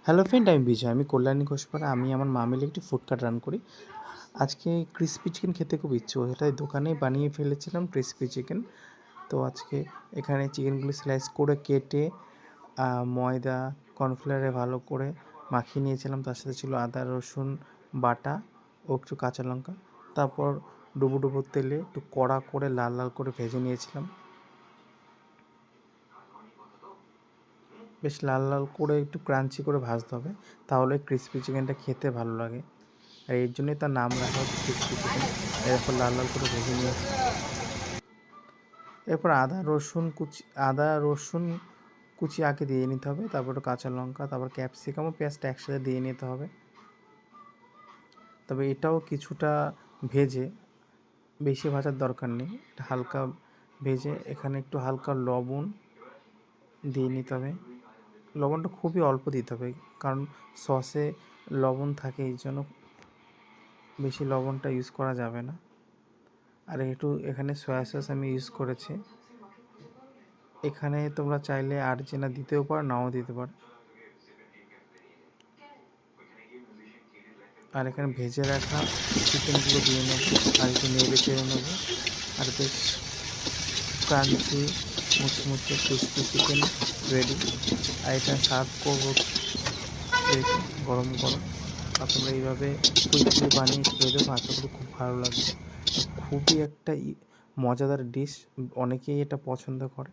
Hello friend, আমি বিজয়। আমি কল্যাণী ঘোষপাড়া। আমি আমার মা মিলে একটি ফুড কার্ট রান করি। আজকে ক্রিসপি চিকেন খেতে খুব ইচ্ছে হচ্ছে, তাই দোকানেই বানিয়ে ফেলেছিলাম ক্রিসপি চিকেন। তো আজকে এখানে চিকেনগুলো স্লাইস করে কেটে ময়দা কর্নফ্লাওয়ারে ভালো করে মাখিয়ে নিয়েছিলাম। তার সাথে ছিল আদা রসুন বাটা ও একটু কাঁচা লঙ্কা। তারপর ডুবো ডুবো তেলে একটু কড়া করে লাল লাল করে ভেজে নিয়েছিলাম। বেশ লাল লাল করে একটু ক্রাঞ্চি করে ভাজতে হবে, তাহলে ক্রিসপি চিকেনটা খেতে ভালো লাগে। আর এর জন্যই তার নাম রাখা হচ্ছে ক্রিসপি চিকেন। এরপর লাল লাল করে ভেজে নিয়েছি। এরপর আদা রসুন কুচি আগে দিয়ে নিতে হবে, তারপর কাঁচা লঙ্কা, তারপর ক্যাপসিকাম ও পেঁয়াজটা একসাথে দিয়ে নিতে হবে। তবে এটাও কিছুটা ভেজে, বেশি ভাজার দরকার নেই, এটা হালকা ভেজে এখানে একটু হালকা লবণ দিয়ে নিতে হবে। লবণটা খুবই অল্প দিতে হবে, কারণ সসে লবণ থাকে, এই জন্য বেশি লবণটা ইউজ করা যাবে না। আর একটু এখানে সয়া সস আমি ইউজ করেছি। এখানে তোমরা চাইলে আর্জেনা দিতেও পারো, নাও দিতে পারো। আর এখানে ভেজে রাখা চিকেনগুলো দিয়ে নেবো আর একটু নেড়ে চেড়ে নেবো। আর বেশ ক্রাঞ্চি মুচমুচে ক্রিসপি চিকেন রেডি। আর এটা সার্ভ করবো প্লেটে গরম গরম। আর তোমরা এইভাবে কুইকলি বানিয়ে খেয়ে দেবো, আশা করি খুব ভালো লাগবে। খুবই একটা মজাদার ডিশ, অনেকেই এটা পছন্দ করে।